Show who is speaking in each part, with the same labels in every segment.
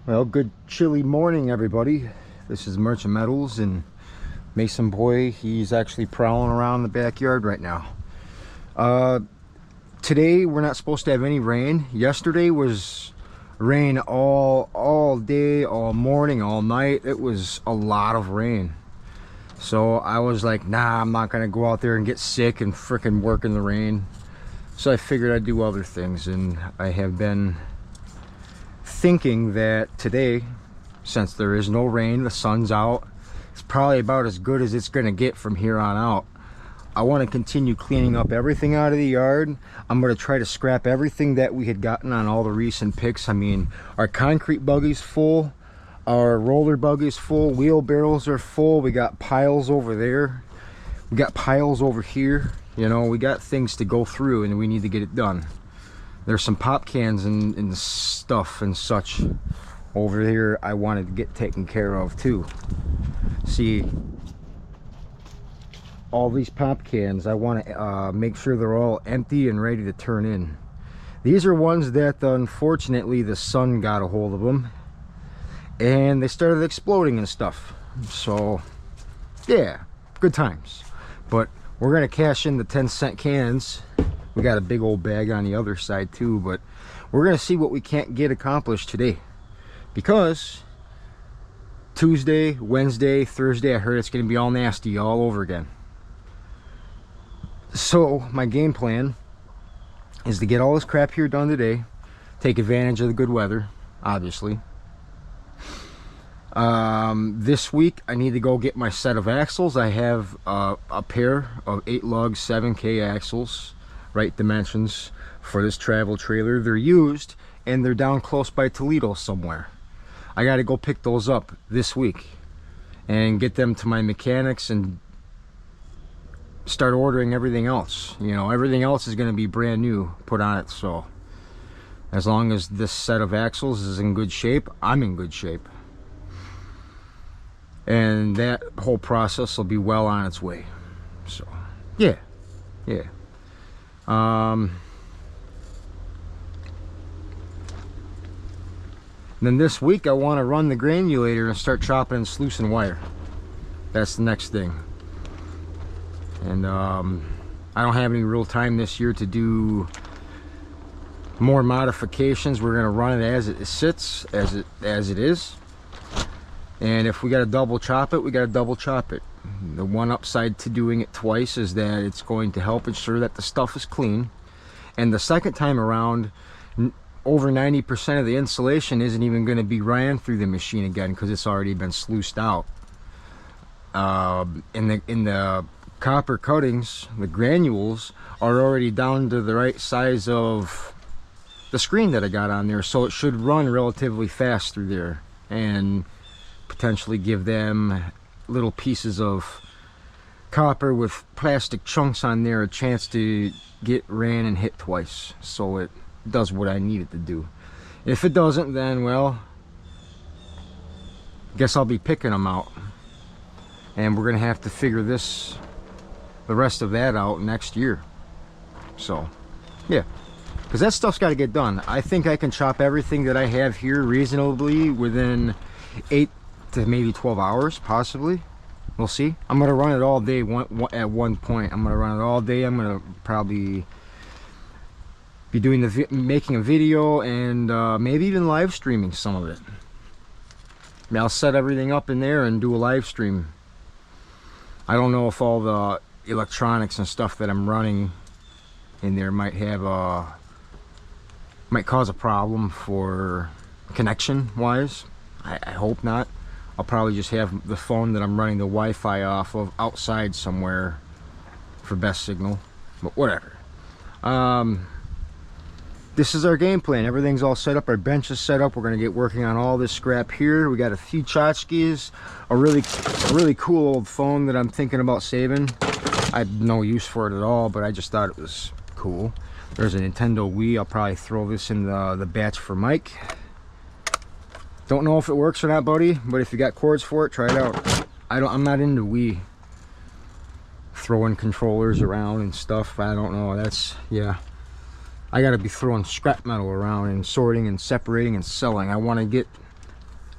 Speaker 1: Well, good chilly morning, everybody. This is Merchant Metals, and Mason Boy, he's actually prowling around the backyard right now. Today we're not supposed to have any rain. Yesterday was rain all day, all morning, all night. It was a lot of rain. So I was like, nah, I'm not gonna go out there and get sick and frickin' work in the rain. So I figured I'd do other things, and I have been thinking that today, since there is no rain, the sun's out, it's probably about as good as it's gonna get from here on out. I want to continue cleaning up everything out of the yard. I'm going to try to scrap everything that we had gotten on all the recent picks. I mean, our concrete buggy's full, our roller buggy's full, wheelbarrows are full, we got piles over there, we got piles over here. You know, we got things to go through and we need to get it done. There's some pop cans and stuff and such over here I wanted to get taken care of too. See, all these pop cans, I want to make sure they're all empty and ready to turn in. These are ones that unfortunately the sun got a hold of them and they started exploding and stuff. So yeah, good times. But we're gonna cash in the 10-cent cans. We got a big old bag on the other side too, but we're gonna see what we can't get accomplished today, because Tuesday, Wednesday, Thursday, I heard it's gonna be all nasty all over again. So my game plan is to get all this crap here done today, take advantage of the good weather, obviously. This week I need to go get my set of axles. I have a pair of 8-lug 7K axles, right dimensions for this travel trailer. They're used and they're down close by Toledo somewhere. I got to go pick those up this week and get them to my mechanics and start ordering everything else. You know, everything else is going to be brand new put on it. So as long as this set of axles is in good shape, I'm in good shape, and that whole process will be well on its way. So yeah. Then this week I want to run the granulator and start chopping and sluicing wire. That's the next thing. And I don't have any real time this year to do more modifications. We're going to run it as it sits, as it is. And if we got to double chop it, we got to double chop it. The one upside to doing it twice is that it's going to help ensure that the stuff is clean. And the second time around, over 90% of the insulation isn't even going to be ran through the machine again, because it's already been sluiced out. In the copper cuttings, the granules are already down to the right size of the screen that I got on there, so it should run relatively fast through there and potentially give them little pieces of copper with plastic chunks on there a chance to get ran and hit twice, so it does what I need it to do. If it doesn't, then well, guess I'll be picking them out, and we're gonna have to figure the rest of that out next year. So yeah, because that stuff's got to get done. I think I can chop everything that I have here reasonably within 8 to maybe 12 hours, possibly. We'll see. I'm gonna run it all day at one point. I'm gonna run it all day. I'm gonna probably be doing making a video and maybe even live streaming some of it. I mean, I'll set everything up in there and do a live stream. I don't know if all the electronics and stuff that I'm running in there might cause a problem for connection wise. I hope not. I'll probably just have the phone that I'm running the Wi-Fi off of outside somewhere for best signal, but whatever. This is our game plan. Everything's all set up. Our bench is set up. We're going to get working on all this scrap here. We got a few tchotchkes, a really cool old phone that I'm thinking about saving. I have no use for it at all, but I just thought it was cool. There's a Nintendo Wii. I'll probably throw this in the batch for Mike. Don't know if it works or not, buddy, but if you got cords for it, try it out. I'm not into Wii throwing controllers around and stuff. I don't know. That's, yeah. I gotta be throwing scrap metal around and sorting and separating and selling. I want to get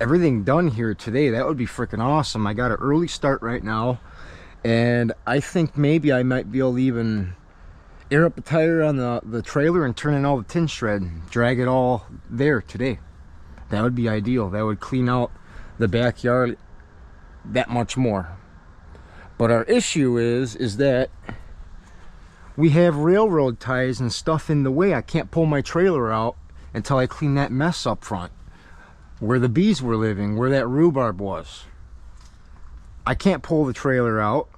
Speaker 1: everything done here today, that would be freaking awesome. I got an early start right now, and I think maybe I might be able to even air up the tire on the trailer and turn in all the tin shred, drag it all there today. That would be ideal. That would clean out the backyard that much more. But our issue is that we have railroad ties and stuff in the way. I can't pull my trailer out until I clean that mess up front, where the bees were living, where that rhubarb was. I can't pull the trailer out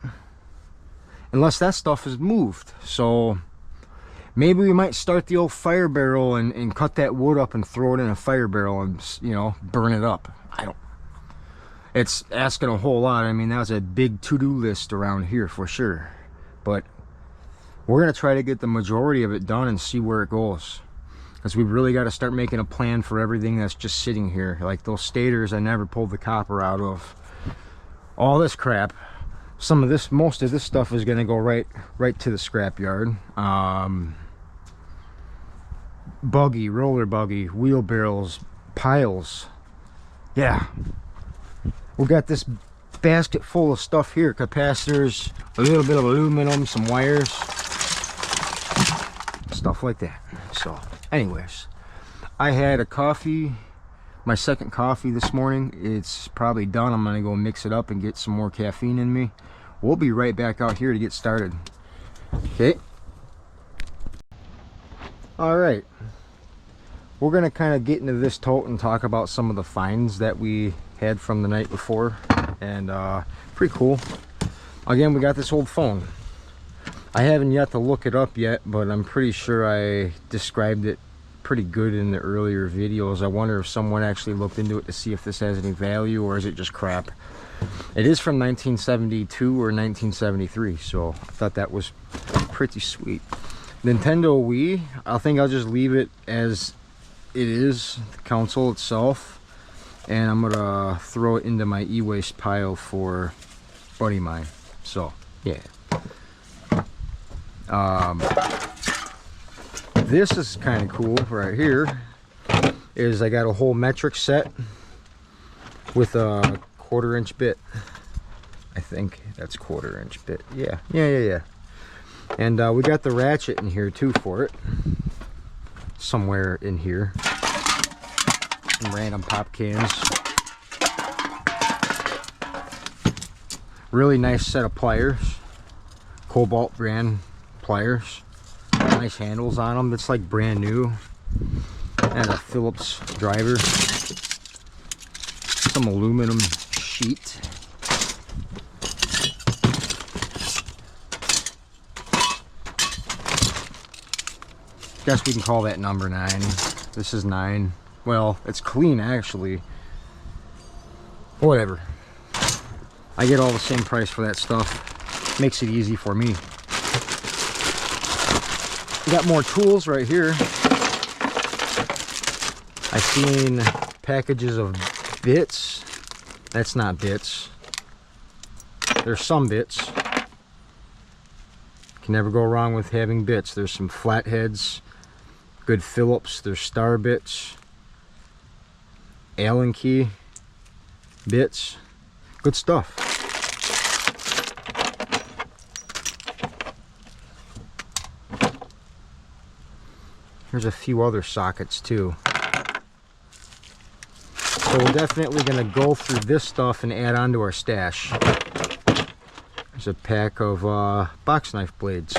Speaker 1: unless that stuff is moved. So maybe we might start the old fire barrel and cut that wood up and throw it in a fire barrel and, you know, burn it up. It's asking a whole lot. I mean, that was a big to-do list around here for sure. But we're going to try to get the majority of it done and see where it goes. Because we've really got to start making a plan for everything that's just sitting here. Like those stators I never pulled the copper out of. All this crap. Most of this stuff is going to go right to the scrapyard. Buggy, roller buggy, wheelbarrows, piles. Yeah. We got this basket full of stuff here. Capacitors, a little bit of aluminum, some wires, stuff like that. So anyways, I had a coffee, my second coffee this morning. It's probably done. I'm gonna go mix it up and get some more caffeine in me. We'll be right back out here to get started. Okay. All right, we're gonna kind of get into this tote and talk about some of the finds that we had from the night before, and pretty cool. Again, we got this old phone. I haven't yet to look it up yet, but I'm pretty sure I described it pretty good in the earlier videos. I wonder if someone actually looked into it to see if this has any value, or is it just crap. It is from 1972 or 1973, so I thought that was pretty sweet. Nintendo Wii, I think I'll just leave it as it is, the console itself. And I'm gonna throw it into my e-waste pile for a buddy of mine. So yeah. This is kind of cool right here. Is I got a whole metric set with a 1/4-inch bit. I think that's 1/4-inch bit. Yeah. And we got the ratchet in here too for it. Somewhere in here. Some random pop cans. Really nice set of pliers. Cobalt brand pliers. Nice handles on them. It's like brand new. And a Phillips driver. Some aluminum sheet. Guess we can call that number 9. This is 9. Well, it's clean actually. Whatever. I get all the same price for that stuff. Makes it easy for me. We got more tools right here. I've seen packages of bits. That's not bits. There's some bits. Can never go wrong with having bits. There's some flatheads. Good Phillips. There's star bits. Allen key bits. Good stuff. There's a few other sockets too. So we're definitely going to go through this stuff and add on to our stash. There's a pack of box knife blades.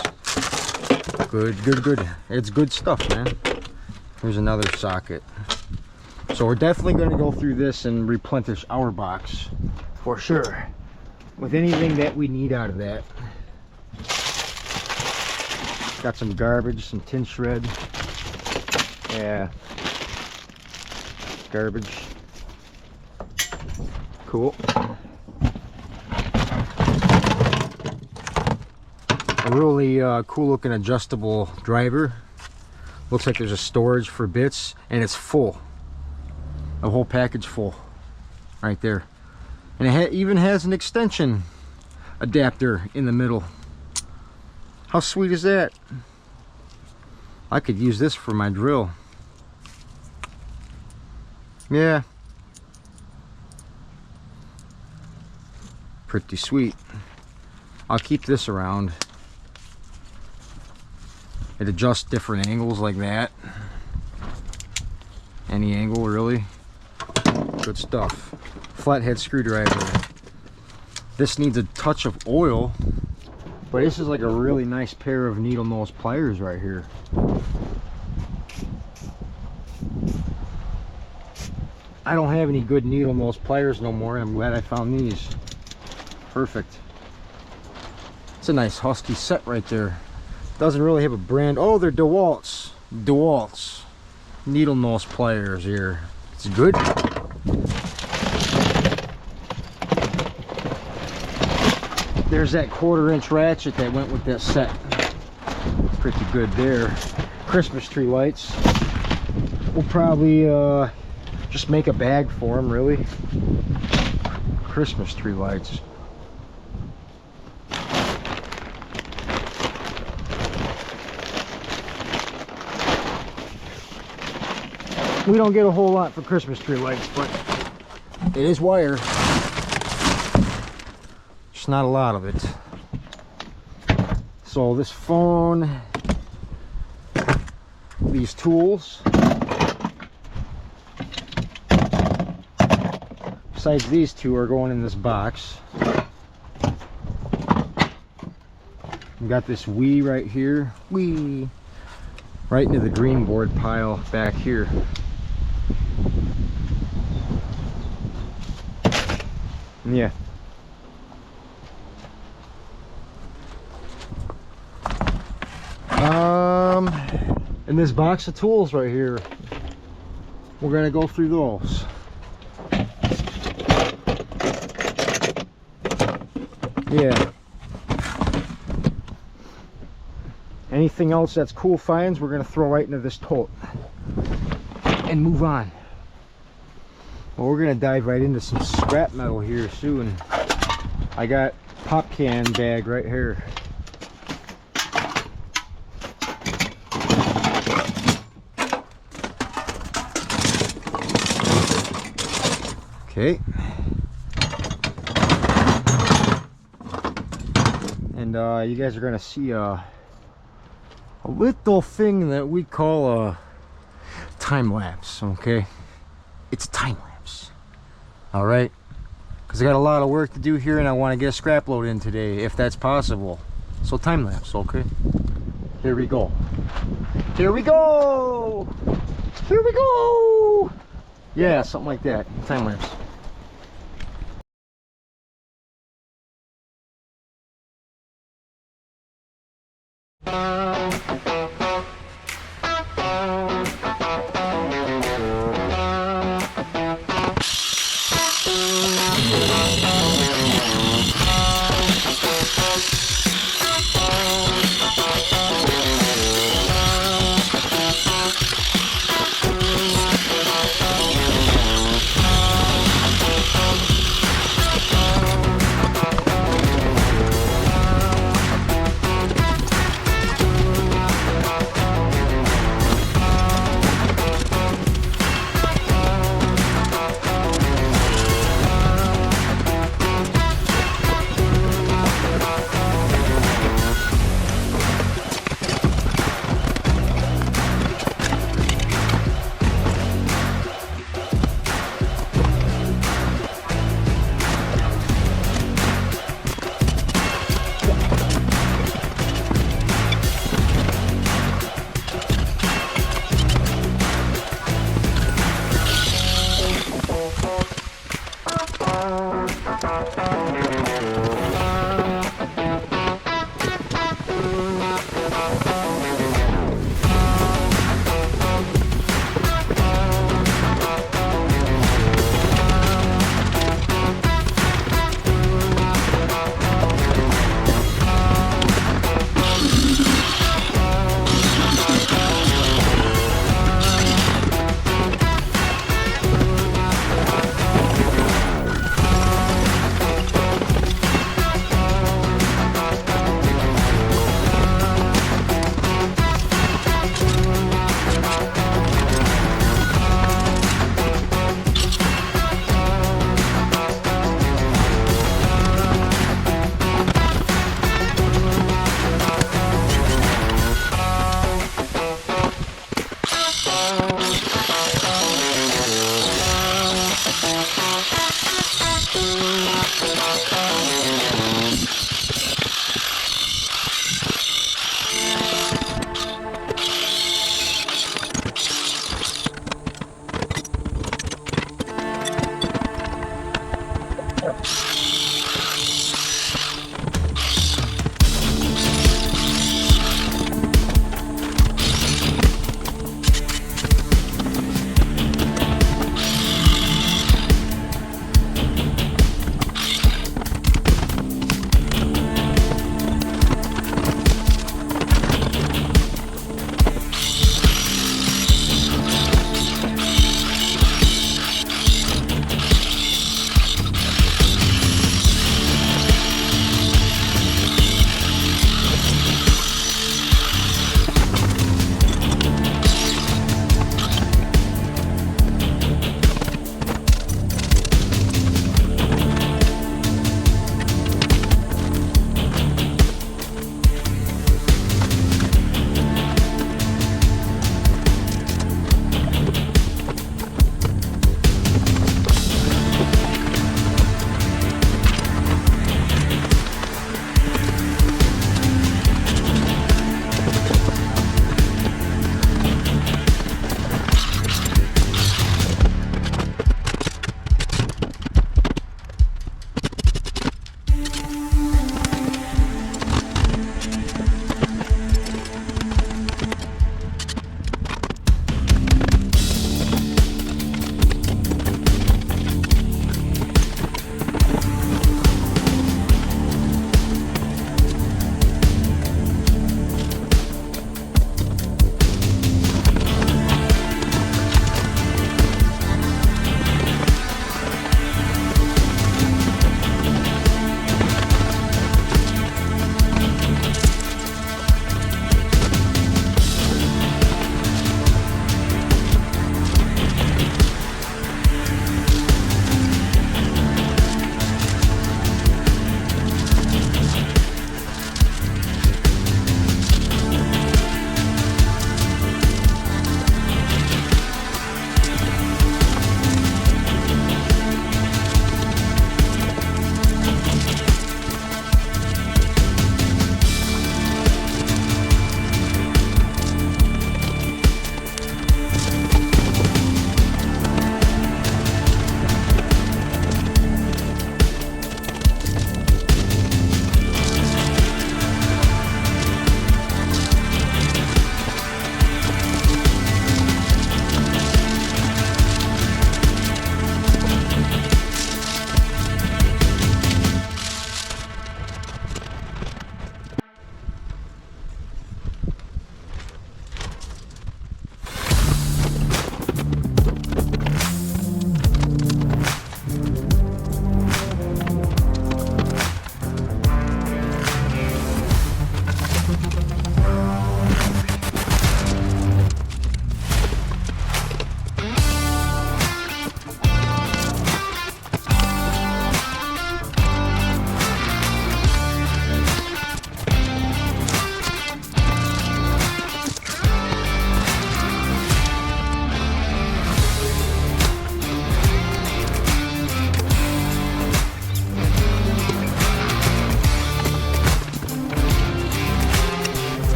Speaker 1: Good. It's good stuff, man. Here's another socket. So we're definitely going to go through this and replenish our box for sure with anything that we need out of that. Got some garbage, some tin shred. Yeah, garbage. Cool. A really cool looking adjustable driver. Looks like there's a storage for bits, and it's full. A whole package full right there. And it even has an extension adapter in the middle. How sweet is that? I could use this for my drill. Yeah, Pretty sweet. I'll keep this around. It adjusts different angles like that. Any angle, really. Good stuff. Flathead screwdriver. This needs a touch of oil, but this is like a really nice pair of needle nose pliers right here. I don't have any good needle nose pliers no more, and I'm glad I found these. Perfect. It's a nice Husky set right there. Doesn't really have a brand. Oh, they're DeWalt's. DeWalt's needle nose pliers here. It's good. There's that 1/4 inch ratchet that went with that set. Pretty good there. Christmas tree lights. We'll probably just make a bag for them, really. Christmas tree lights. We don't get a whole lot for Christmas tree lights, but it is wire. Just not a lot of it. So this phone, these tools, besides these two, are going in this box. We got this Wii right here. Wii. Right into the green board pile back here. Yeah. In this box of tools right here, we're gonna go through those. Yeah. Anything else that's cool finds, we're gonna throw right into this tote and move on. Well, we're gonna dive right into some scrap metal here soon. I got pop can bag right here. Okay. And you guys are gonna see a little thing that we call a time lapse. Okay, it's a time lapse. All right, because I got a lot of work to do here, and I want to get a scrap load in today, if that's possible. So time lapse. Okay. Here we go. Here we go. Here we go. Yeah, something like that. Time lapse.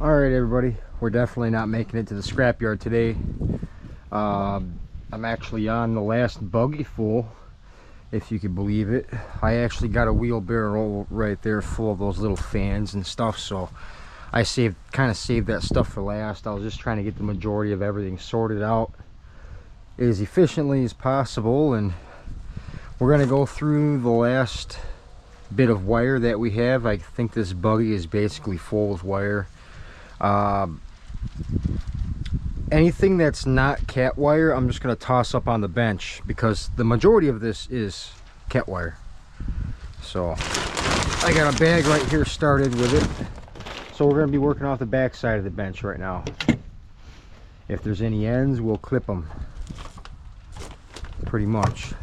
Speaker 1: Alright everybody, we're definitely not making it to the scrapyard today. I'm actually on the last buggy full, if you could believe it. I actually got a wheelbarrow right there full of those little fans and stuff, so I kind of saved that stuff for last. I was just trying to get the majority of everything sorted out as efficiently as possible, and we're going to go through the last bit of wire that we have. I think this buggy is basically full of wire. Anything that's not cat wire, I'm just going to toss up on the bench because the majority of this is cat wire. So I got a bag right here started with it. So we're going to be working off the back side of the bench right now. If there's any ends, we'll clip them. Pretty much.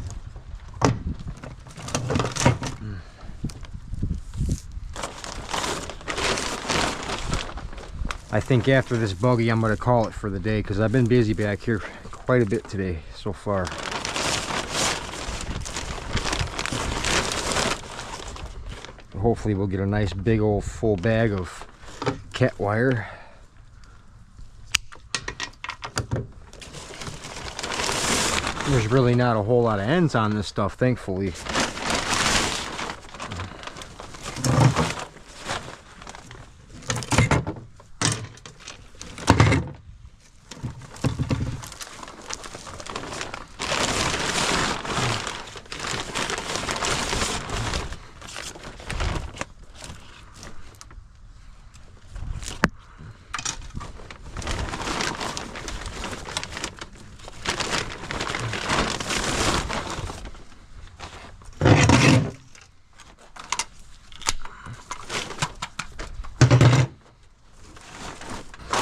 Speaker 1: I think after this buggy I'm going to call it for the day because I've been busy back here quite a bit today so far. Hopefully we'll get a nice big old full bag of cat wire. There's really not a whole lot of ends on this stuff, thankfully.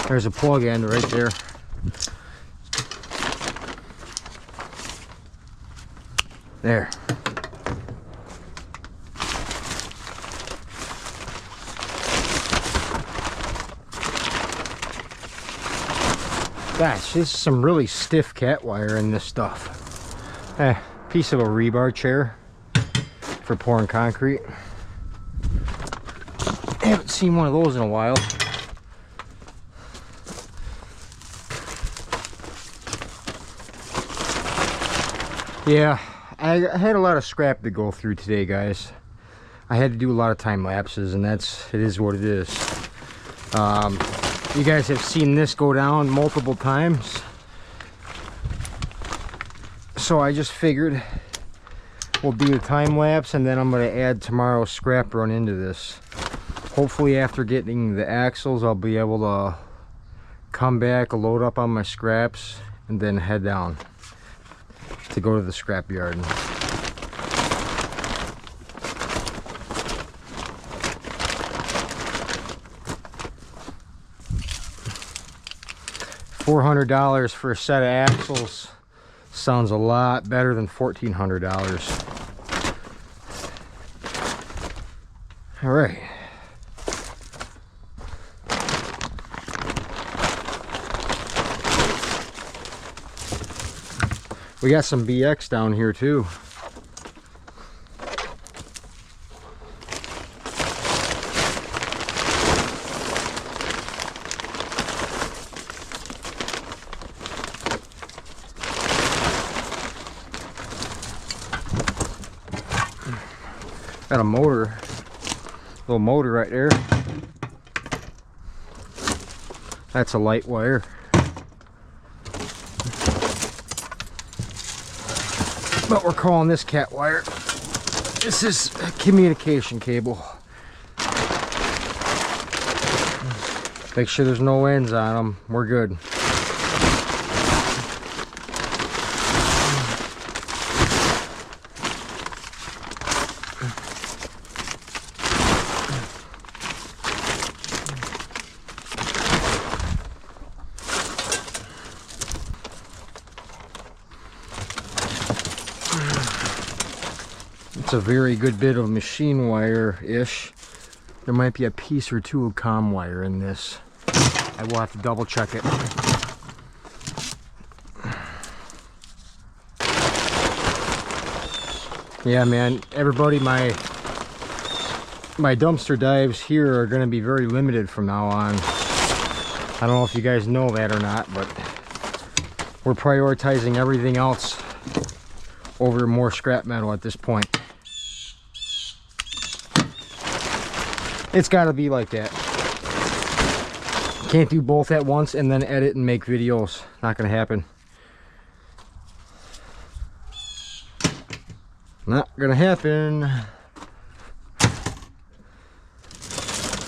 Speaker 1: There's a plug end right there. There. Gosh, this is some really stiff cat wire in this stuff. Piece of a rebar chair for pouring concrete. I haven't seen one of those in a while. Yeah, I had a lot of scrap to go through today, guys. I had to do a lot of time lapses, and it is what it is. You guys have seen this go down multiple times, so I just figured we'll do the time lapse, and then I'm going to add tomorrow's scrap run into this. Hopefully after getting the axles, I'll be able to come back, load up on my scraps, and then head down to go to the scrap yard. $400 for a set of axles sounds a lot better than $1,400. All right. We got some BX down here too. Got a motor Little motor right there. That's a light wire. But we're calling this cat wire. This is a communication cable. Make sure there's no ends on them. We're good. It's a very good bit of machine wire-ish. There might be a piece or two of comm wire in this. I will have to double check it. Yeah, man, everybody, my dumpster dives here are going to be very limited from now on. I don't know if you guys know that or not, but we're prioritizing everything else over more scrap metal at this point. It's got to be like that. Can't do both at once and then edit and make videos. Not going to happen. Not going to happen.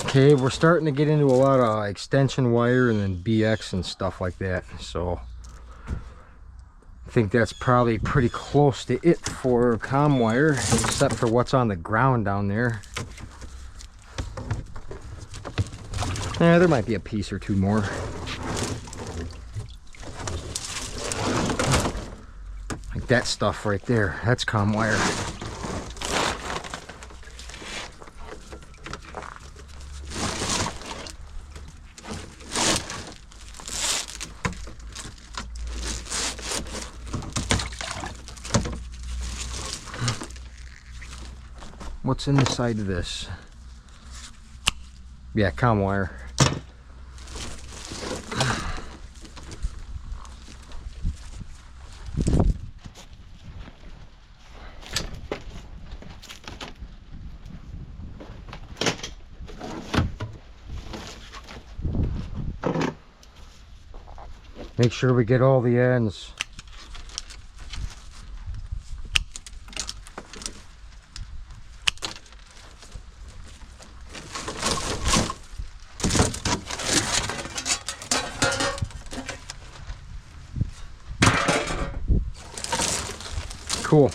Speaker 1: Okay, we're starting to get into a lot of extension wire and then BX and stuff like that. So I think that's probably pretty close to it for comm wire, except for what's on the ground down there. Yeah, there might be a piece or two more. Like that stuff right there. That's comm wire. What's in the side of this? Yeah, comm wire. Make sure we get all the ends. Cool.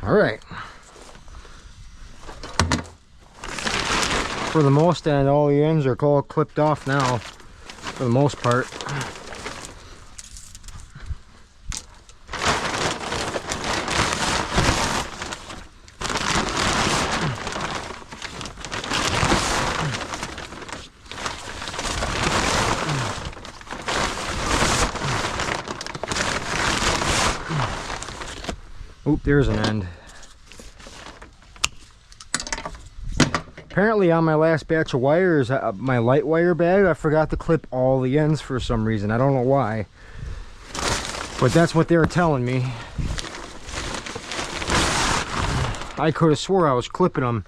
Speaker 1: All right. For the most end, all the ends are all clipped off now, for the most part. Oop, there's an end. Apparently on my last batch of wires, my light wire bag, I forgot to clip all the ends for some reason. I don't know why. But that's what they were telling me. I could have swore I was clipping them.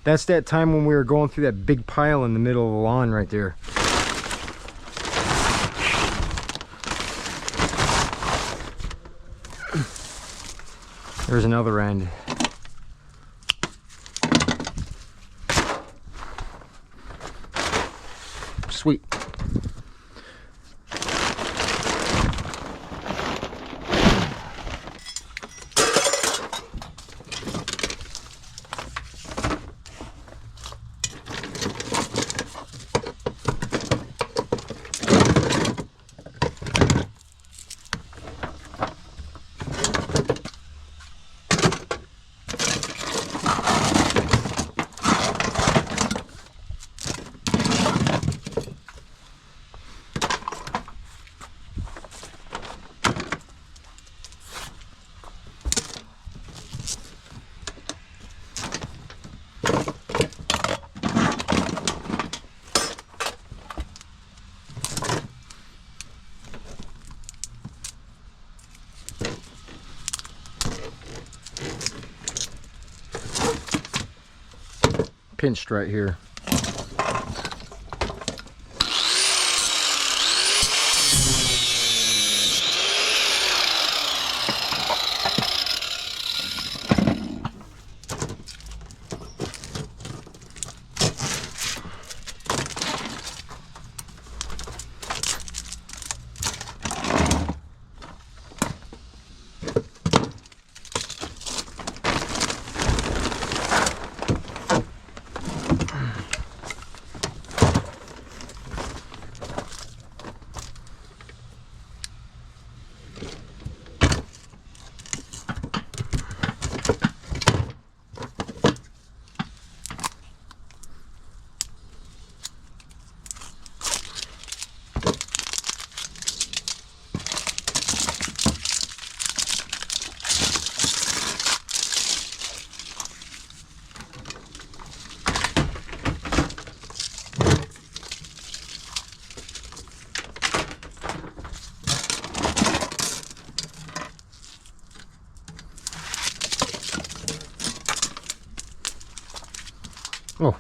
Speaker 1: That's that time when we were going through that big pile in the middle of the lawn right there. There's another end. Sweet. pinched right here. Oh.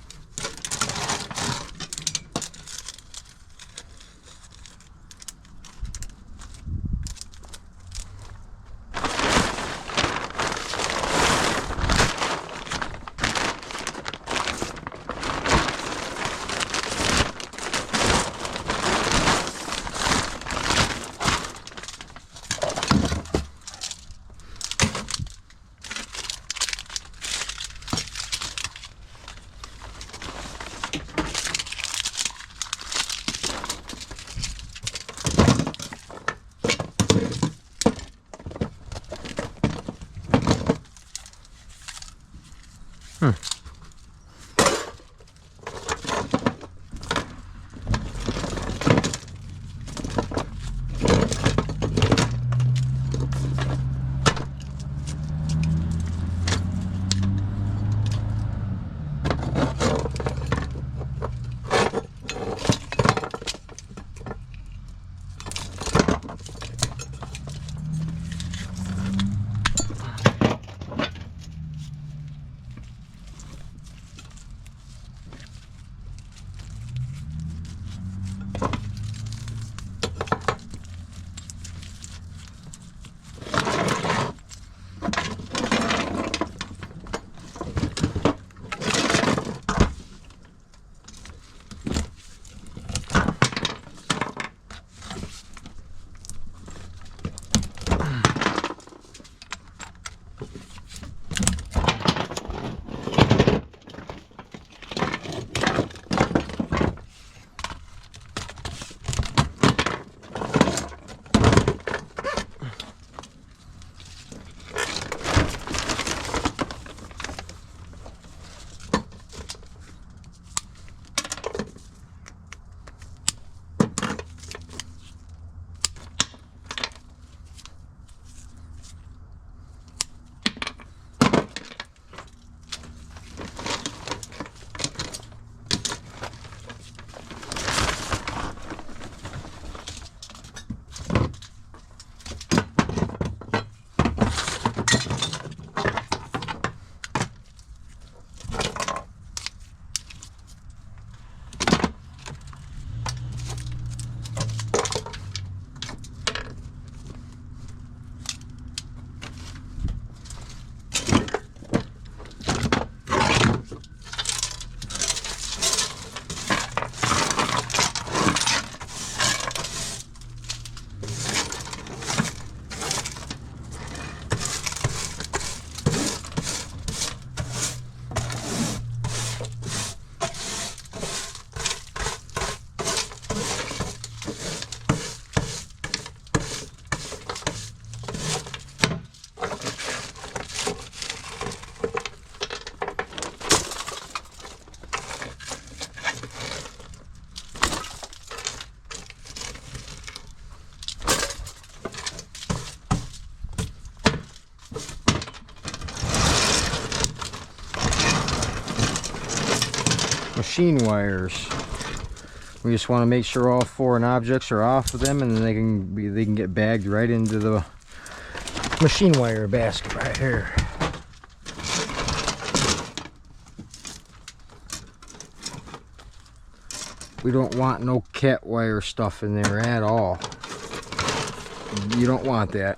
Speaker 1: Machine wires. We just want to make sure all foreign objects are off of them, and then they can get bagged right into the machine wire basket right here. We don't want no cat wire stuff in there at all. You don't want that.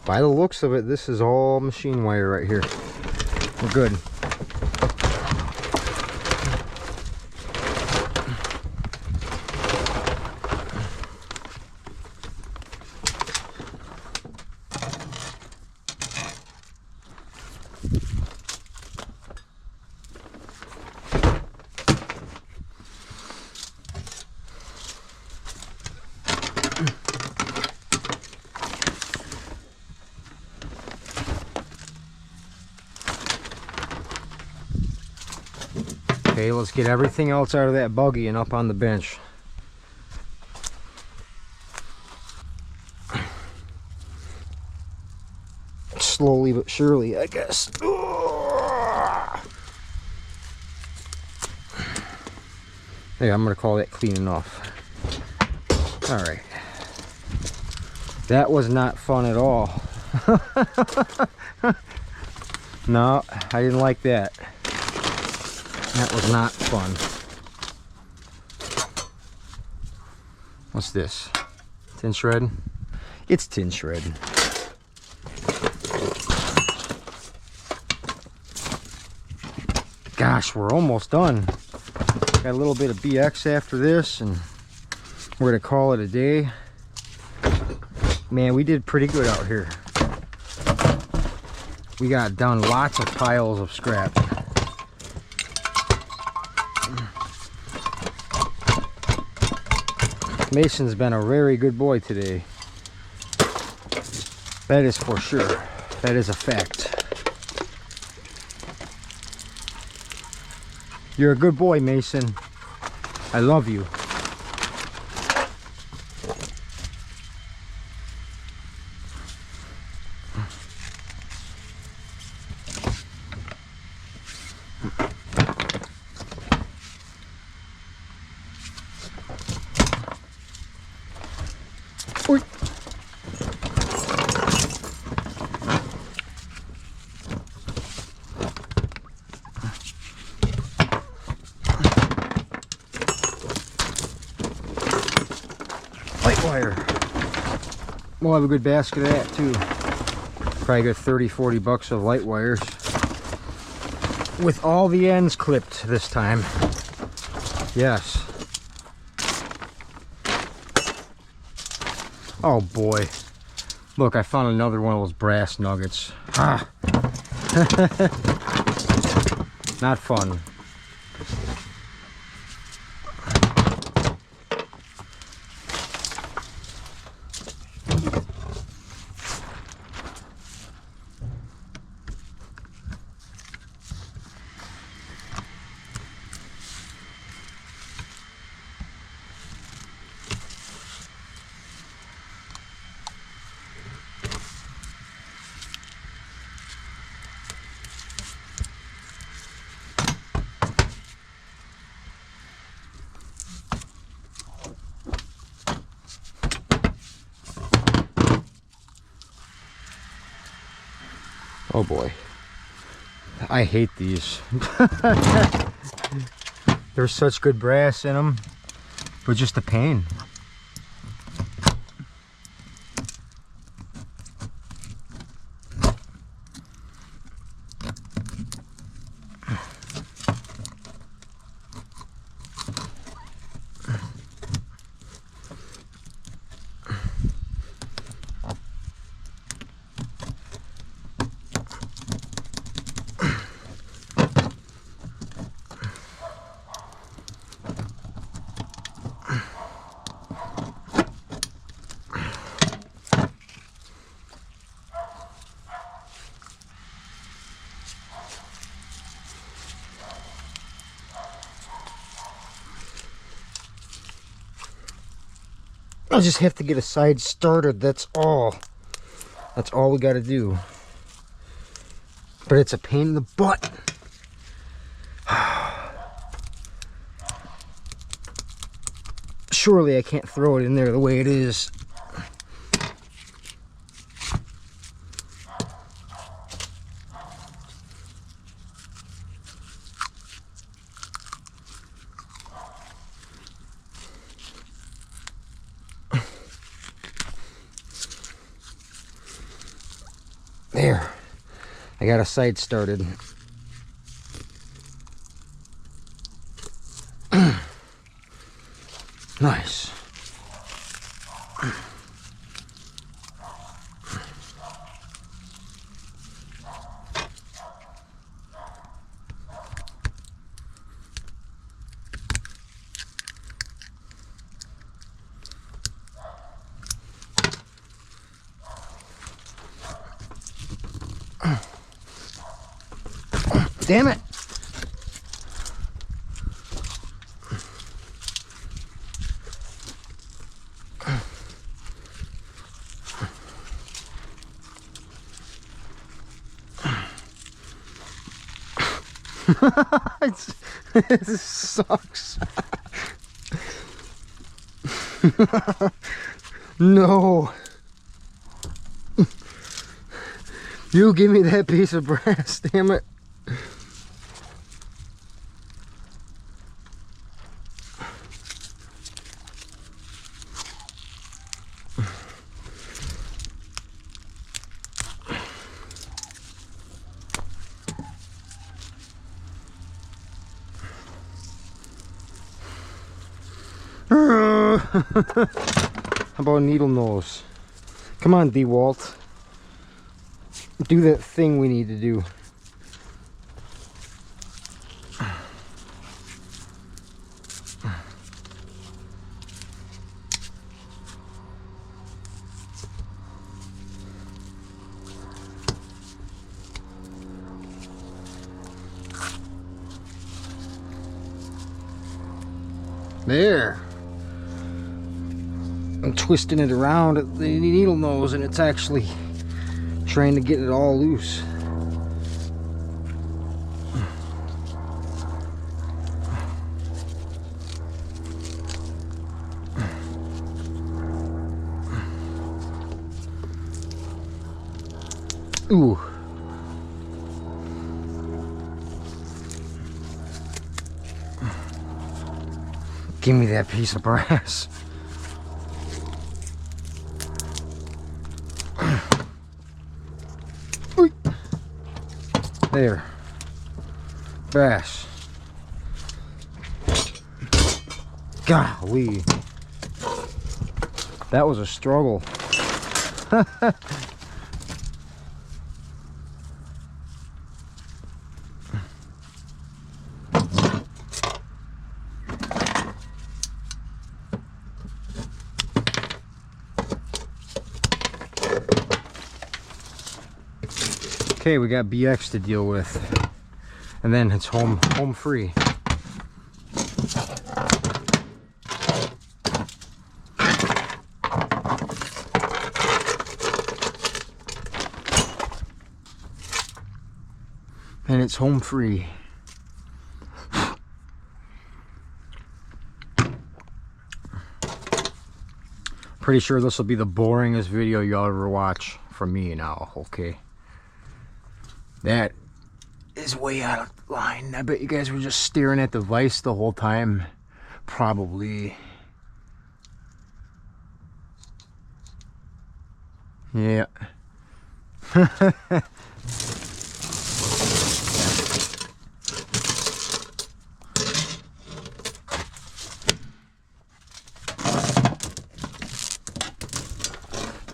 Speaker 1: By the looks of it, this is all machine wire right here. We're good. Okay, let's get everything else out of that buggy and up on the bench. Slowly but surely, I guess. Hey, I'm gonna call that clean enough. All right. That was not fun at all. No, I didn't like that. That was not fun. What's this? Tin shred? It's tin shred. Gosh, we're almost done. Got a little bit of BX after this, and we're gonna call it a day. Man, we did pretty good out here. We got done lots of piles of scrap. Mason's been a very good boy today. That is for sure. That is a fact. You're a good boy, Mason. I love you. Oy. Light wire. We'll have a good basket of that too. Probably got 30-40 bucks of light wires with all the ends clipped this time. Yes. Oh boy. Look, I found another one of those brass nuggets. Ah. Not fun. Oh boy, I hate these. There's such good brass in them, but just a pain. I just have to get a side started, that's all. That's all we gotta do. But it's a pain in the butt. Surely I can't throw it in there the way it is. There, I got a side started. Nice. Damn it. This sucks. No. You give me that piece of brass, damn it. How about needle nose? Come on, DeWalt. Do that thing we need to do. There. I'm twisting it around at the needle nose and it's actually trying to get it all loose. Ooh. Give me that piece of brass. There. Brass. Golly. That was a struggle. Okay, we got BX to deal with, and then it's home free. And it's home free. Pretty sure this will be the boringest video you'll ever watch from me now, okay? That is way out of line. I bet you guys were just staring at the vise the whole time. Probably. Yeah.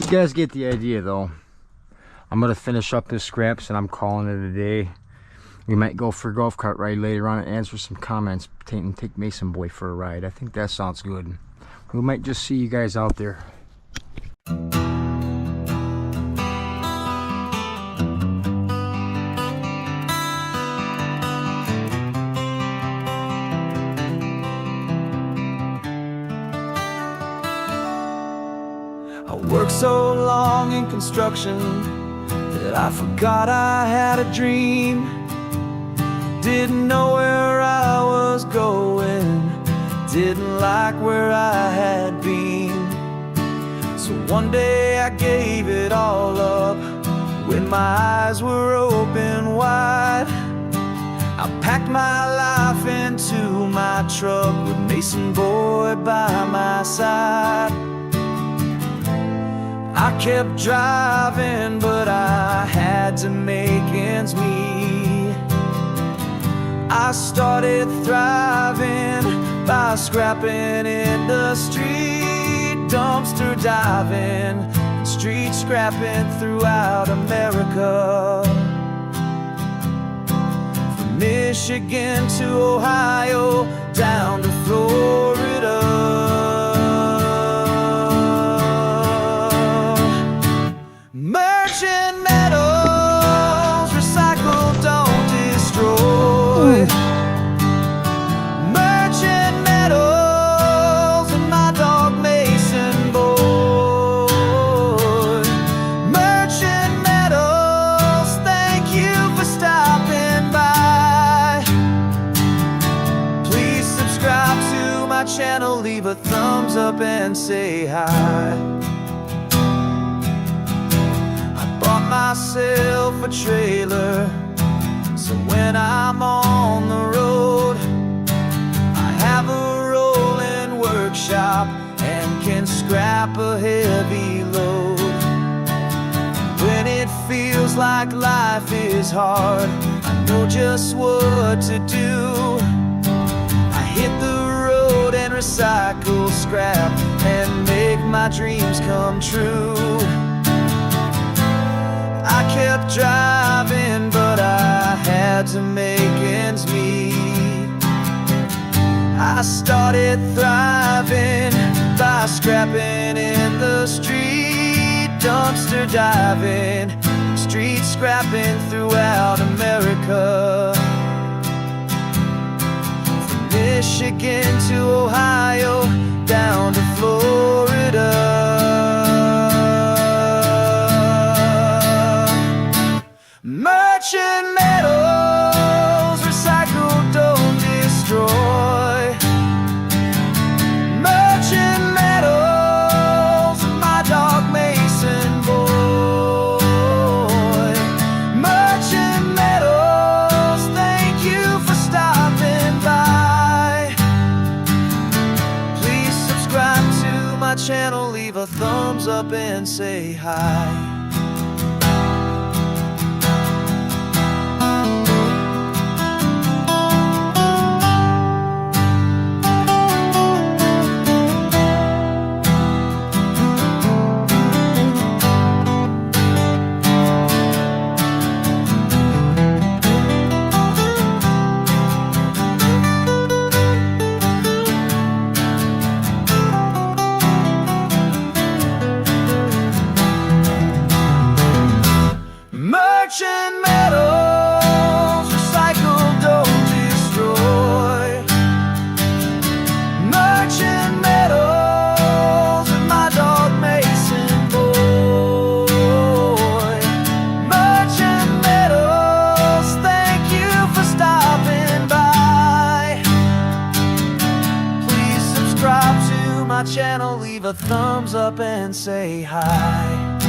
Speaker 1: You guys get the idea though. I'm gonna finish up this scraps and I'm calling it a day. We might go for a golf cart ride later on and answer some comments and take Mason Boy for a ride. I think that sounds good. We might just see you guys out there.
Speaker 2: so long in construction that I forgot I had a dream. Didn't know where I was going, didn't like where I had been. So one day I gave it all up when my eyes were open wide. I packed my life into my truck with Mason Boy by my side. I kept driving, but I had to make ends meet. I started thriving by scrapping industry, dumpster diving, and street scrapping throughout America. From Michigan to Ohio, down to Florida. Merchant metals, recycle, don't destroy. Merchant metals and my dog Mason Boy. Merchant metals, thank you for stopping by. Please subscribe to my channel, leave a thumbs up and say hi. Bought myself a trailer, so when I'm on the road, I have a rolling workshop and can scrap a heavy load. When it feels like life is hard, I know just what to do. I hit the road and recycle scrap and make my dreams come true. I kept driving, but I had to make ends meet. I started thriving by scrapping in the street, dumpster diving, street scrapping throughout America. From Michigan to Ohio, down to Florida. Merchant metals, recycle, don't destroy. Merchant metals, my dog Mason Boy. Merchant metals, thank you for stopping by. Please subscribe to my channel, leave a thumbs up and say hi. Merchant metals, recycle, don't destroy. Merchant metals and my dog Mason Boy. Merchant metals, thank you for stopping by. Please subscribe to my channel, leave a thumbs up and say hi.